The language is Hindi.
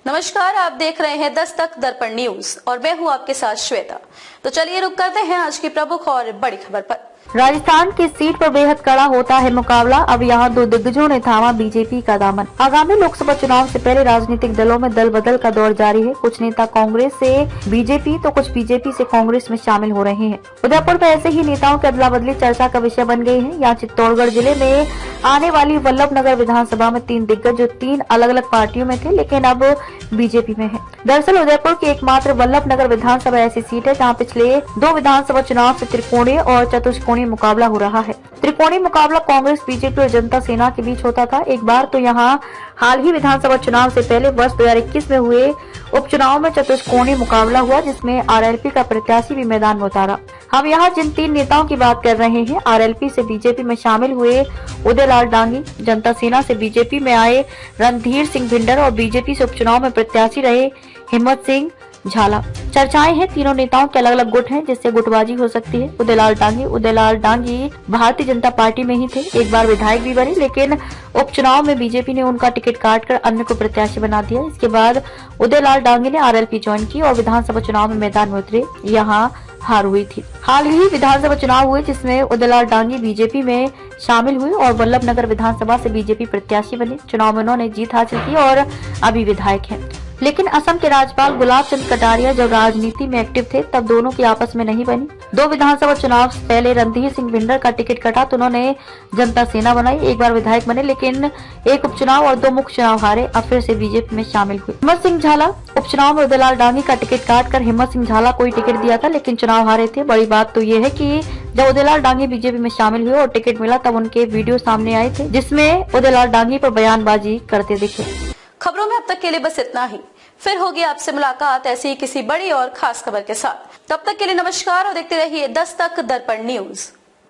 नमस्कार, आप देख रहे हैं दस्तक दर्पण न्यूज और मैं हूं आपके साथ श्वेता। तो चलिए रुक करते हैं आज की प्रमुख और बड़ी खबर पर। राजस्थान की सीट पर बेहद कड़ा होता है मुकाबला। अब यहां दो दिग्गजों ने थामा बीजेपी का दामन। आगामी लोकसभा चुनाव से पहले राजनीतिक दलों में दल बदल का दौर जारी है। कुछ नेता कांग्रेस से बीजेपी तो कुछ बीजेपी से कांग्रेस में शामिल हो रहे हैं। उदयपुर में ऐसे ही नेताओं की अदला बदली चर्चा का विषय बन गई है। यहाँ चित्तौड़गढ़ जिले में आने वाली वल्लभनगर विधानसभा में 3 दिग्गज जो 3 अलग अलग पार्टियों में थे लेकिन अब बीजेपी में है। दरअसल उदयपुर की एकमात्र वल्लभनगर विधानसभा ऐसी सीट है जहाँ पिछले 2 विधानसभा चुनाव से त्रिकोणीय और चतुष्कोणीय मुकाबला हो रहा है। त्रिकोणीय मुकाबला कांग्रेस, बीजेपी और जनता सेना के बीच होता था। एक बार तो यहाँ हाल ही विधानसभा चुनाव से पहले वर्ष 2021 में हुए उपचुनाव में चतुष्कोणीय मुकाबला हुआ जिसमें आरएलपी का प्रत्याशी भी मैदान में उतारा। हम यहाँ जिन 3 नेताओं की बात कर रहे हैं, आरएलपी से बीजेपी में शामिल हुए उदयलाल डांगी, जनता सेना से बीजेपी में आए रणधीर सिंह भिंडर और बीजेपी से उपचुनाव में प्रत्याशी रहे हिम्मत सिंह झाला। चर्चाएं हैं तीनों नेताओं के अलग अलग गुट हैं जिससे गुटबाजी हो सकती है। उदयलाल डांगी भारतीय जनता पार्टी में ही थे, एक बार विधायक भी बने लेकिन उपचुनाव में बीजेपी ने उनका टिकट काटकर अन्य को प्रत्याशी बना दिया। इसके बाद उदयलाल डांगी ने आरएलपी ज्वाइन की और विधानसभा चुनाव में मैदान में उतरे। यहाँ हार हुई थी। हाल ही विधानसभा चुनाव हुए जिसमें उदयलाल डांगी बीजेपी में शामिल हुए और वल्लभनगर विधानसभा से बीजेपी प्रत्याशी बने। चुनाव में उन्होंने जीत हासिल की और अभी विधायक हैं। लेकिन असम के राज्यपाल गुलाब चंद कटारिया जब राजनीति में एक्टिव थे तब दोनों की आपस में नहीं बनी। 2 विधानसभा चुनाव से पहले रणधीर सिंह भिंडर का टिकट कटा तो उन्होंने जनता सेना बनाई, एक बार विधायक बने लेकिन एक उपचुनाव और 2 मुख्य चुनाव हारे। अब फिर से बीजेपी में शामिल हुए। हिम्मत सिंह झाला उपचुनाव में उदयलाल डांगी का टिकट काटकर हिम्मत सिंह झाला को ही टिकट दिया था लेकिन चुनाव हारे थे। बड़ी बात तो ये है कि जब उदयलाल डांगी बीजेपी में शामिल हुए और टिकट मिला तब उनके वीडियो सामने आए थे जिसमें उदयलाल डांगी पर बयानबाजी करते दिखे। खबरों में अब तक के लिए बस इतना ही। फिर होगी आपसे मुलाकात ऐसी किसी बड़ी और खास खबर के साथ। तब तक के लिए नमस्कार और देखते रहिए दस्तक दर्पण न्यूज।